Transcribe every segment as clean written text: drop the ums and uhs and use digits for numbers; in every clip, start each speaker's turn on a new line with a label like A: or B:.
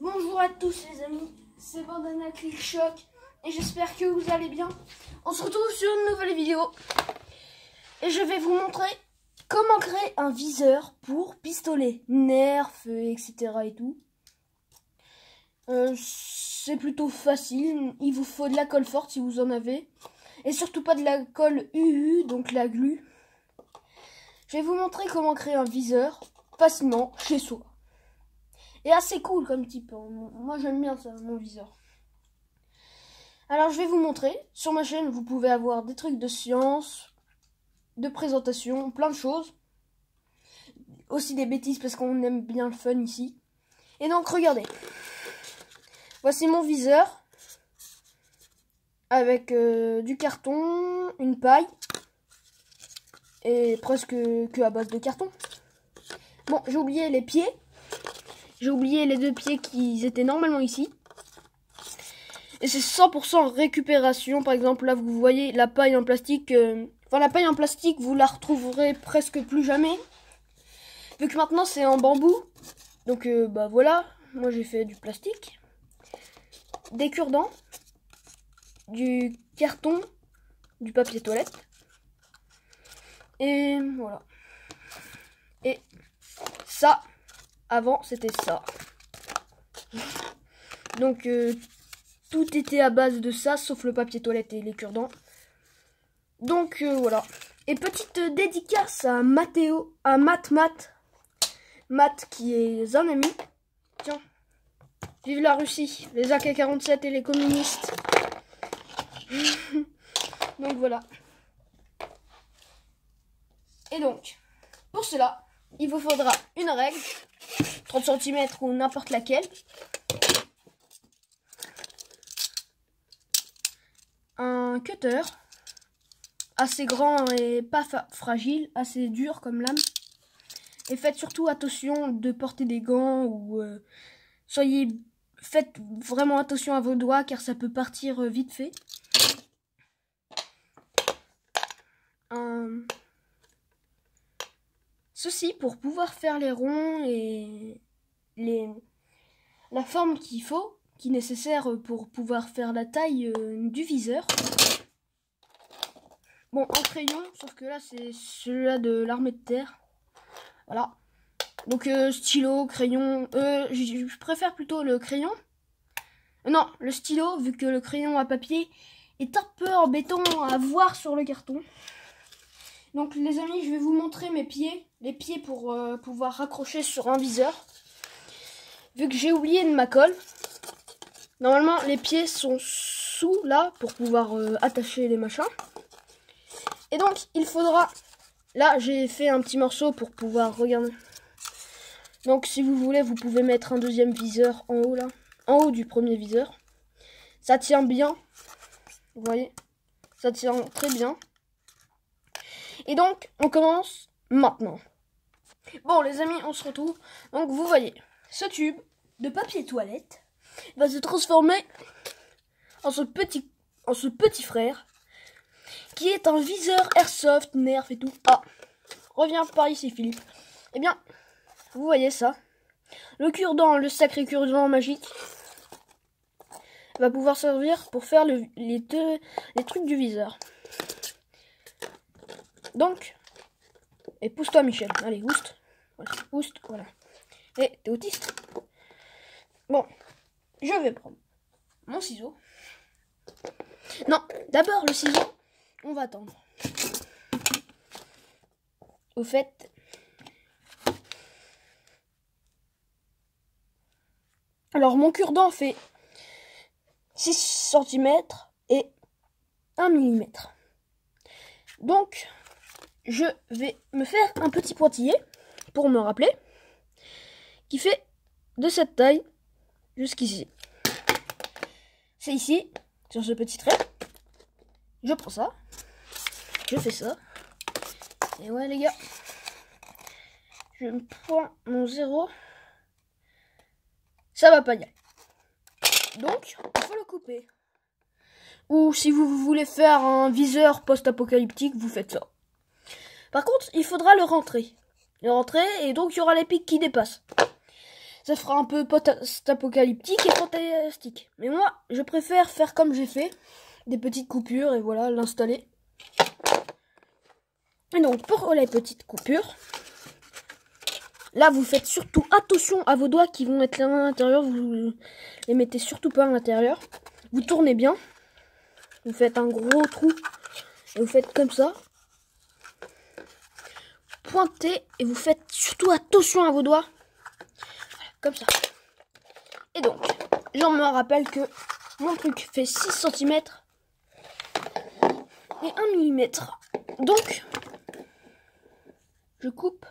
A: Bonjour à tous les amis, c'est Bandana Clickchoc et j'espère que vous allez bien. On se retrouve sur une nouvelle vidéo et je vais vous montrer comment créer un viseur pour pistolet, nerf, etc. et tout. C'est plutôt facile, il vous faut de la colle forte si vous en avez et surtout pas de la colle UU, donc la glu. Je vais vous montrer comment créer un viseur facilement chez soi. Et assez cool comme type. Moi j'aime bien ça, mon viseur. Alors je vais vous montrer. Sur ma chaîne, vous pouvez avoir des trucs de science, de présentation, plein de choses. Aussi des bêtises parce qu'on aime bien le fun ici. Et donc regardez. Voici mon viseur. Avec du carton, une paille. Et presque que à base de carton. Bon, j'ai oublié les pieds. J'ai oublié les deux pieds qui étaient normalement ici. Et c'est 100% récupération. Par exemple, là, vous voyez la paille en plastique. Enfin, la paille en plastique, vous la retrouverez presque plus jamais. Vu que maintenant, c'est en bambou. Donc, bah voilà. Moi, j'ai fait du plastique. Des cure-dents. Du carton. Du papier toilette. Et voilà. Et ça... Avant, c'était ça. Donc, tout était à base de ça, sauf le papier toilette et les cure-dents. Donc, voilà. Et petite dédicace à Mathéo, à Matt qui est un ami. Tiens, vive la Russie, les AK-47 et les communistes. Donc, voilà. Et donc, pour cela, il vous faudra une règle. 30 cm ou n'importe laquelle. Un cutter. Assez grand et pas fragile. Assez dur comme lame. Et faites surtout attention de porter des gants. Ou faites vraiment attention à vos doigts car ça peut partir vite fait. Ceci pour pouvoir faire les ronds et la forme qu'il faut, qui est nécessaire pour pouvoir faire la taille du viseur. Bon, en crayon, sauf que là c'est celui-là de l'armée de terre. Voilà. Donc stylo, crayon, je préfère plutôt le crayon. Non, le stylo, vu que le crayon à papier est un peu embêtant à voir sur le carton. Donc les amis, je vais vous montrer mes pieds. Les pieds pour pouvoir raccrocher sur un viseur. Vu que j'ai oublié de ma colle. Normalement, les pieds sont sous là pour pouvoir attacher les machins. Et donc, il faudra... Là, j'ai fait un petit morceau pour pouvoir regarder. Donc, si vous voulez, vous pouvez mettre un deuxième viseur en haut là. En haut du premier viseur. Ça tient bien. Vous voyez? Ça tient très bien. Et donc, on commence maintenant. Bon, les amis, on se retrouve. Donc, vous voyez, ce tube de papier toilette va se transformer en ce petit frère qui est un viseur airsoft, nerf et tout. Ah, reviens par ici, Philippe. Eh bien, vous voyez ça. Le cure-dent, le sacré cure-dent magique, va pouvoir servir pour faire les trucs du viseur. Donc, et pousse-toi Michel, allez, oust, voilà, oust, voilà. Et t'es autiste? Bon, je vais prendre mon ciseau. Non, d'abord le ciseau, on va attendre. Au fait, alors mon cure-dent fait 6 cm et 1 mm. Donc, je vais me faire un petit pointillé pour me rappeler qui fait de cette taille jusqu'ici. C'est ici, sur ce petit trait. Je prends ça. Je fais ça. Et ouais les gars. Je me prends mon 0. Ça va pas y aller. Donc, il faut le couper. Ou si vous voulez faire un viseur post-apocalyptique, vous faites ça. Par contre, il faudra le rentrer. Et donc il y aura les pics qui dépassent. Ça fera un peu post-apocalyptique et fantastique. Mais moi, je préfère faire comme j'ai fait. Des petites coupures et voilà, l'installer. Et donc, pour les petites coupures, là, vous faites surtout attention à vos doigts qui vont être là à l'intérieur. Vous les mettez surtout pas à l'intérieur. Vous tournez bien. Vous faites un gros trou. Et vous faites comme ça. Pointez et vous faites surtout attention à vos doigts. Voilà, comme ça. Et donc, j'en me rappelle que mon truc fait 6 cm et 1 mm. Donc, je coupe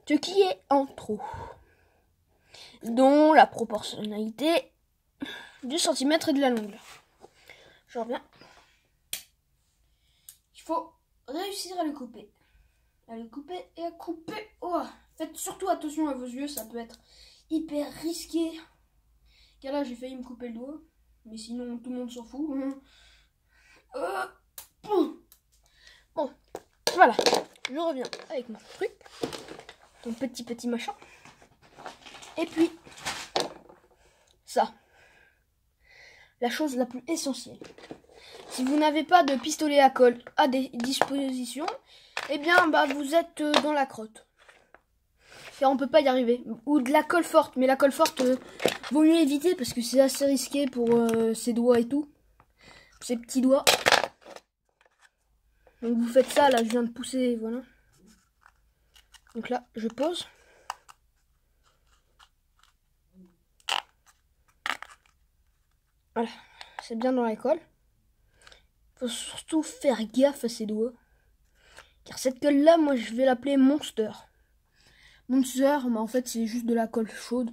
A: ce qui est en trop, dont la proportionnalité du centimètre et de la longueur. Je reviens. Il faut réussir à le couper. À le couper et à couper. Oh, faites surtout attention à vos yeux, ça peut être hyper risqué. Car là, j'ai failli me couper le doigt. Mais sinon, tout le monde s'en fout. Bon, voilà. Je reviens avec mon truc. Ton petit machin. Et puis, ça. La chose la plus essentielle. Si vous n'avez pas de pistolet à colle à disposition, eh bien, bah, vous êtes dans la crotte. Car on peut pas y arriver. Ou de la colle forte. Mais la colle forte, vaut mieux éviter parce que c'est assez risqué pour ses doigts et tout. Ses petits doigts. Donc vous faites ça, là je viens de pousser, voilà. Donc là, je pose. Voilà, c'est bien dans la colle. Faut surtout faire gaffe à ses doigts. Car cette colle là, moi je vais l'appeler Monster. Monster, bah, en fait c'est juste de la colle chaude.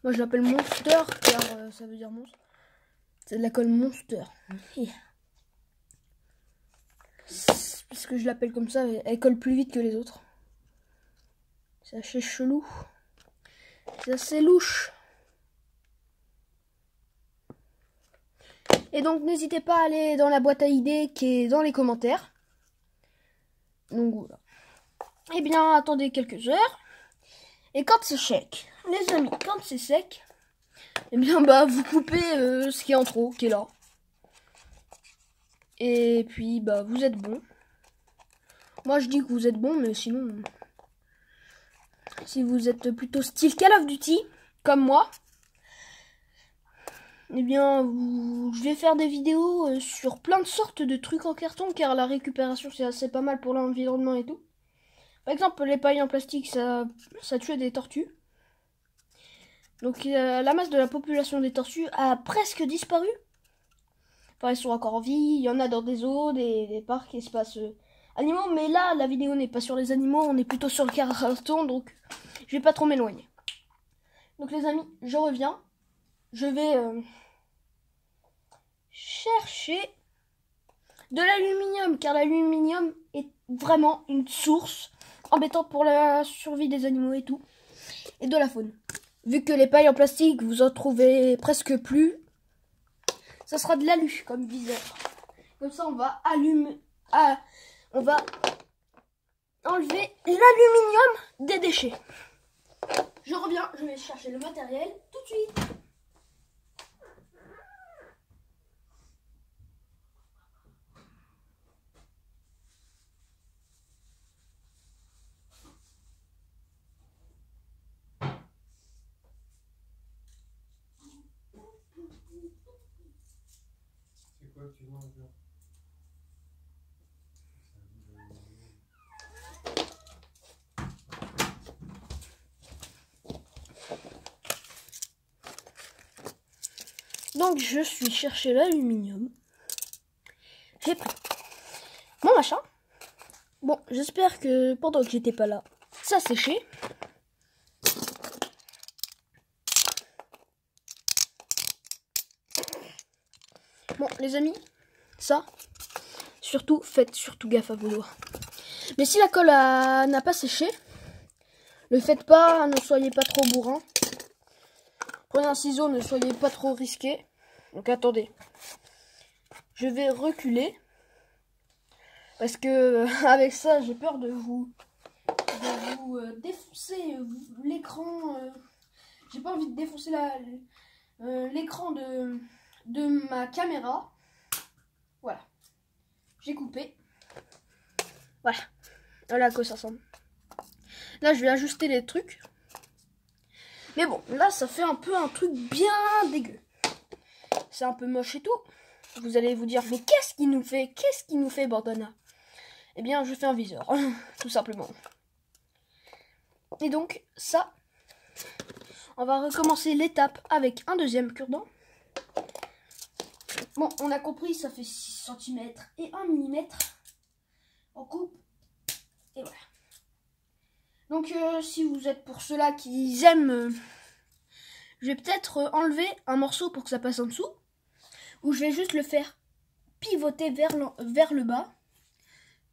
A: Moi je l'appelle Monster car ça veut dire monstre. C'est de la colle Monster. Parce que je l'appelle comme ça, elle colle plus vite que les autres. C'est assez chelou. C'est assez louche. Et donc n'hésitez pas à aller dans la boîte à idées qui est dans les commentaires. Donc voilà. Et bien attendez quelques heures. Et quand c'est sec, les amis, quand c'est sec, et bien bah vous coupez ce qui est en trop, qui est là. Et puis bah vous êtes bon. Moi je dis que vous êtes bon, mais sinon, si vous êtes plutôt style Call of Duty, comme moi, eh bien je vais faire des vidéos sur plein de sortes de trucs en carton, car la récupération c'est assez pas mal pour l'environnement et tout. Par exemple, les pailles en plastique, ça tue des tortues. Donc la masse de la population des tortues a presque disparu. Enfin, elles sont encore en vie, il y en a dans des zoos, des parcs, espaces animaux. Mais là, la vidéo n'est pas sur les animaux, on est plutôt sur le carton, donc je vais pas trop m'éloigner. Donc les amis, je reviens. Je vais chercher de l'aluminium, car l'aluminium est vraiment une source embêtante pour la survie des animaux et tout, et de la faune. Vu que les pailles en plastique, vous en trouvez presque plus, ça sera de l'alu comme viseur. Comme ça, on va on va enlever l'aluminium des déchets. Je reviens, je vais chercher le matériel tout de suite.
B: C'est quoi que tu manges là?
A: Donc je suis chercher l'aluminium. J'ai pris mon machin. Bon, j'espère que pendant que j'étais pas là, ça a séché. Bon, les amis, ça, surtout, faites surtout gaffe à vos doigts. Mais si la colle n'a pas séché, ne faites pas, ne soyez pas trop bourrin. Prenez un ciseau, ne soyez pas trop risqué. Donc attendez, je vais reculer parce que avec ça, j'ai peur de vous vais vous défoncer l'écran. J'ai pas envie de défoncer l'écran de ma caméra. Voilà. J'ai coupé. Voilà. Voilà à quoi ça ressemble. Là, je vais ajuster les trucs. Mais bon, là, ça fait un peu un truc bien dégueu. C'est un peu moche et tout. Vous allez vous dire, mais qu'est-ce qu'il nous fait? Qu'est-ce qu'il nous fait, Bordona? Eh bien, je fais un viseur, tout simplement. Et donc, ça, on va recommencer l'étape avec un deuxième cure-dent. Bon, on a compris, ça fait 6 cm et 1 mm. On coupe, et voilà. Donc, si vous êtes pour ceux-là qui aiment, je vais peut-être enlever un morceau pour que ça passe en dessous. Ou je vais juste le faire pivoter vers le bas.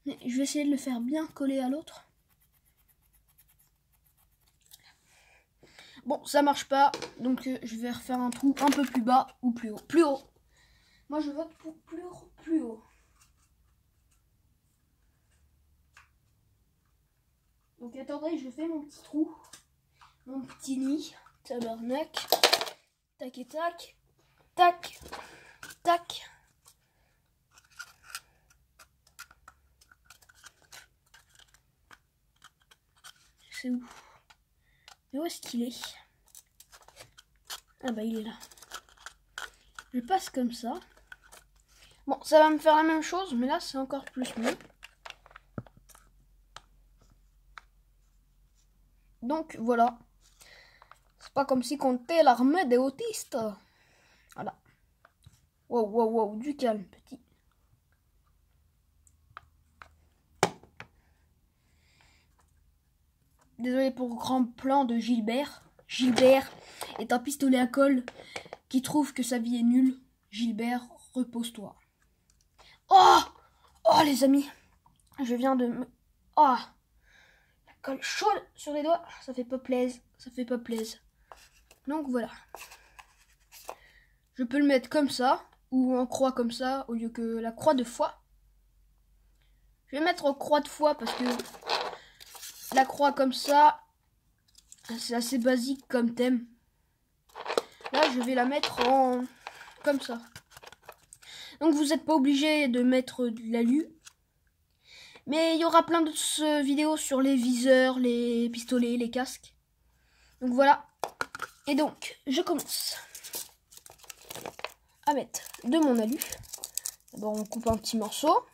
A: Mais je vais essayer de le faire bien coller à l'autre. Bon, ça marche pas, donc je vais refaire un trou un peu plus bas ou plus haut. Plus haut. Moi, je vote pour plus haut. Donc attendez, je fais mon petit trou. Mon petit nid. Tabarnak. Tac et tac. Tac. Tac. C'est où? Mais où est-ce qu'il est? Ah bah il est là. Je passe comme ça. Bon, ça va me faire la même chose, mais là c'est encore plus mieux. Donc voilà. C'est pas comme si on était l'armée des autistes. Voilà. Wow, wow, wow, du calme, petit. Désolé pour le grand plan de Gilbert. Gilbert est un pistolet à colle qui trouve que sa vie est nulle. Gilbert, repose-toi. Oh! Oh les amis! Je viens de me... Oh! La colle chaude sur les doigts. Ça fait pas plaisir. Ça fait pas plaisir. Donc voilà. Je peux le mettre comme ça. Ou en croix comme ça. Au lieu que la croix de foi. Je vais mettre en croix de foi parce que... La croix comme ça, c'est assez basique comme thème. Là, je vais la mettre en... comme ça. Donc, vous n'êtes pas obligé de mettre de l'alu. Mais il y aura plein d'autres vidéos sur les viseurs, les pistolets, les casques. Donc, voilà. Et donc, je commence à mettre de mon alu. D'abord, on coupe un petit morceau.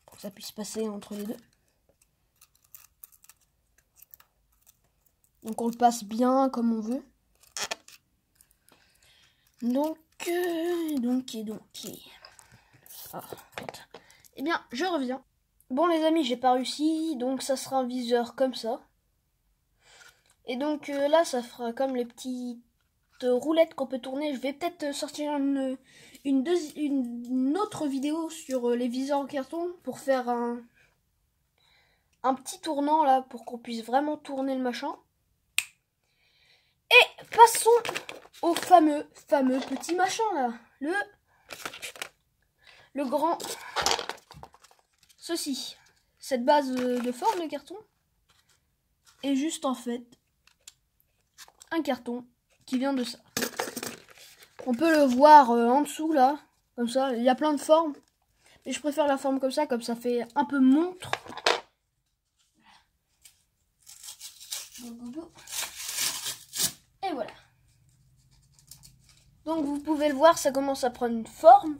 A: Pour que ça puisse passer entre les deux. Donc on le passe bien comme on veut. Donc. Ah, eh bien, je reviens. Bon les amis, j'ai pas réussi. Donc ça sera un viseur comme ça. Et donc là, ça fera comme les petites roulettes qu'on peut tourner. Je vais peut-être sortir une autre vidéo sur les viseurs en carton pour faire un petit tournant là pour qu'on puisse vraiment tourner le machin. Et passons au fameux petit machin là. Le grand. Ceci. Cette base de forme de carton est juste en fait un carton qui vient de ça. On peut le voir en dessous là. Comme ça. Il y a plein de formes. Mais je préfère la forme comme ça fait un peu montre. Et voilà. Donc vous pouvez le voir, ça commence à prendre une forme.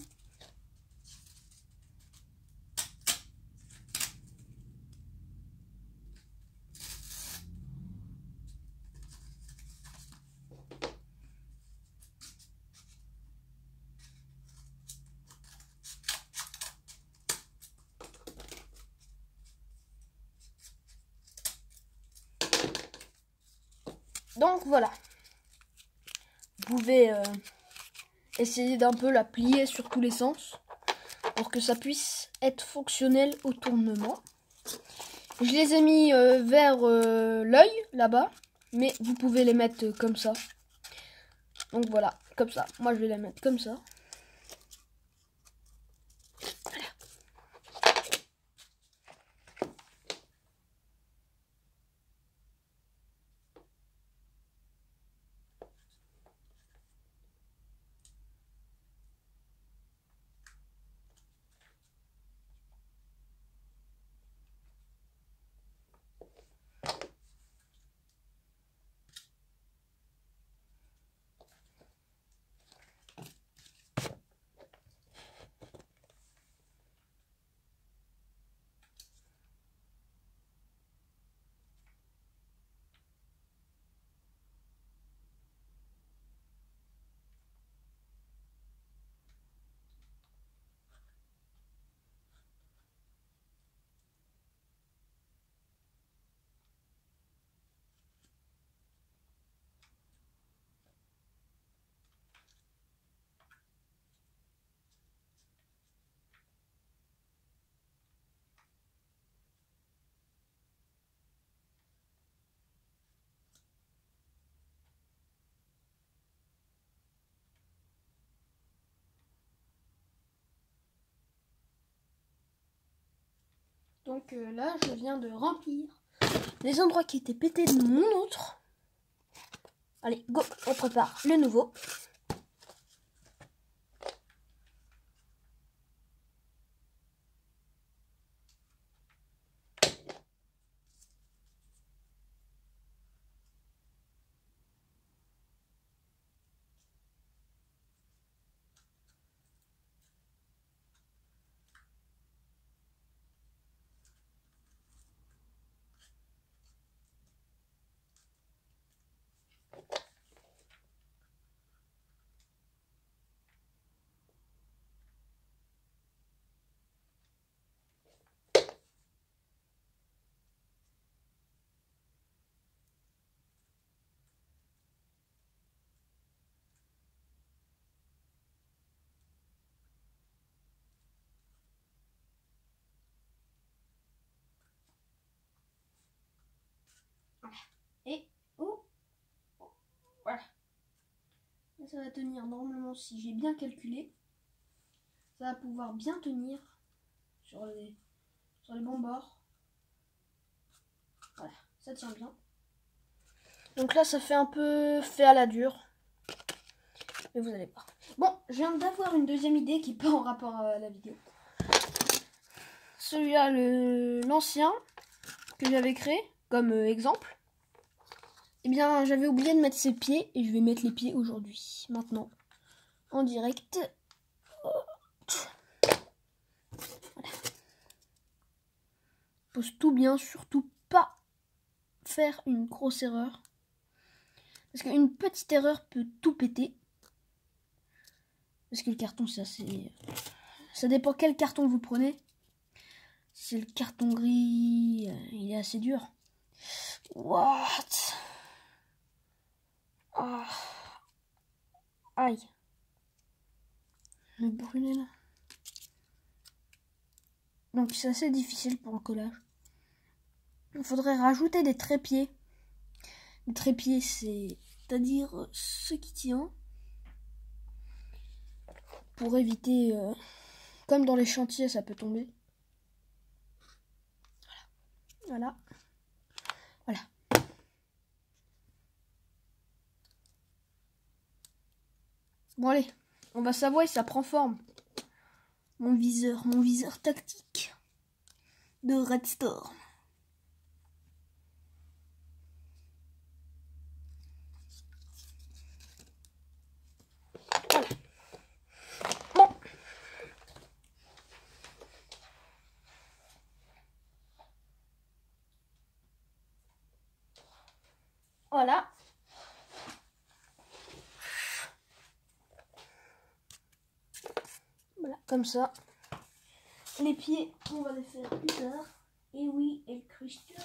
A: Donc voilà. Vous pouvez essayer d'un peu la plier sur tous les sens pour que ça puisse être fonctionnel au tournement. Je les ai mis vers l'œil là-bas, mais vous pouvez les mettre comme ça. Donc voilà, comme ça. Moi je vais les mettre comme ça. Voilà. Donc là, je viens de remplir les endroits qui étaient pétés de mon autre. Allez, go, on prépare le nouveau. Et voilà. Et ça va tenir normalement, si j'ai bien calculé. Ça va pouvoir bien tenir sur les bons bords. Voilà, ça tient bien. Donc là, ça fait un peu fait à la dure. Mais vous allez voir. Bon, je viens d'avoir une deuxième idée qui n'est pas en rapport à la vidéo. Celui-là, l'ancien que j'avais créé comme exemple. Eh bien, j'avais oublié de mettre ses pieds et je vais mettre les pieds aujourd'hui, maintenant, en direct. Voilà. Pose tout bien, surtout pas faire une grosse erreur. Parce qu'une petite erreur peut tout péter. Parce que le carton, c'est assez... Ça dépend quel carton vous prenez. Si c'est le carton gris, il est assez dur. What? Oh. Aïe. Le brûlé là. Donc c'est assez difficile pour le collage. Il faudrait rajouter des trépieds. Les trépieds, c'est-à-dire ce qui tient. Pour éviter, comme dans les chantiers, ça peut tomber. Voilà. Voilà. Bon allez, on va savoir si ça prend forme. Mon viseur tactique de Red Storm. Voilà. Bon. Voilà. Voilà, comme ça. Les pieds, on va les faire plus tard. Et oui, El Christian.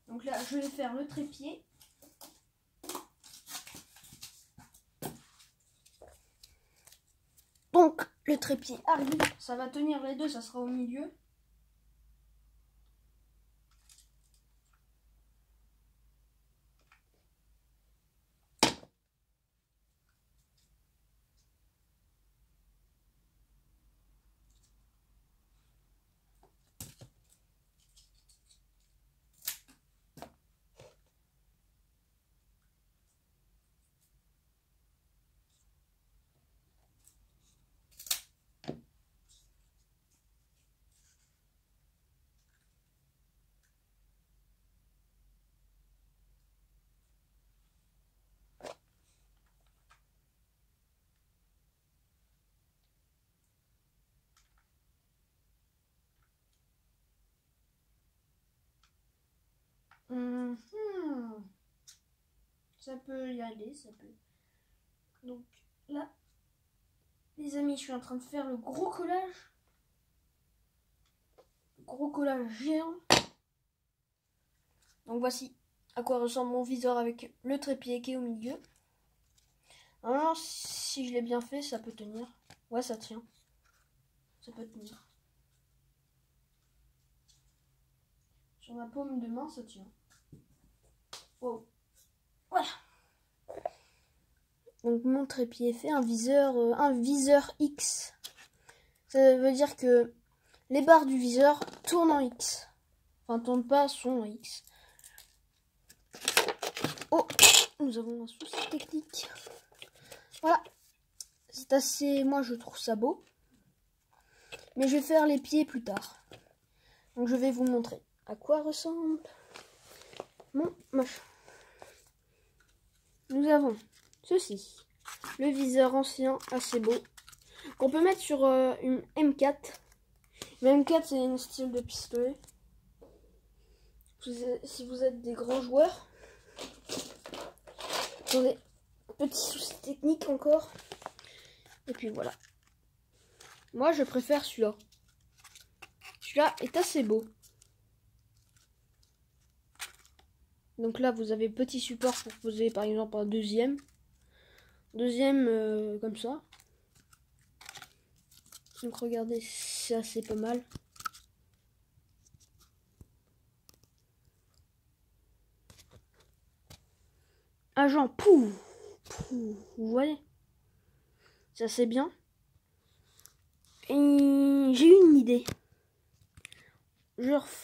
A: Donc là, je vais faire le trépied. Donc, le trépied arrive. Ça va tenir les deux, ça sera au milieu. Ça peut y aller, ça peut. Donc là, les amis, je suis en train de faire le gros collage. Gros collage géant. Donc voici à quoi ressemble mon viseur avec le trépied qui est au milieu. Alors, si je l'ai bien fait, ça peut tenir. Ouais, ça tient. Ça peut tenir. Sur ma paume de main, ça tient. Wow. Voilà. Donc mon trépied fait un viseur X. Ça veut dire que les barres du viseur tournent en X. Enfin, tournent pas, sont en X. Oh, nous avons un souci technique. Voilà. C'est assez... Moi, je trouve ça beau. Mais je vais faire les pieds plus tard. Donc, je vais vous montrer à quoi ressemble mon machin. Nous avons ceci. Le viseur ancien, assez beau. Qu'on peut mettre sur une M4. Une M4, c'est un style de pistolet. Si vous êtes des grands joueurs. Attendez, petit souci technique encore. Et puis voilà. Moi, je préfère celui-là. Celui-là est assez beau. Donc là, vous avez petit support pour poser par exemple un deuxième. Deuxième comme ça. Donc regardez, c'est assez pas mal. Agent, pouf, pouf, vous voyez, c'est assez bien. Et j'ai eu une idée. Je refais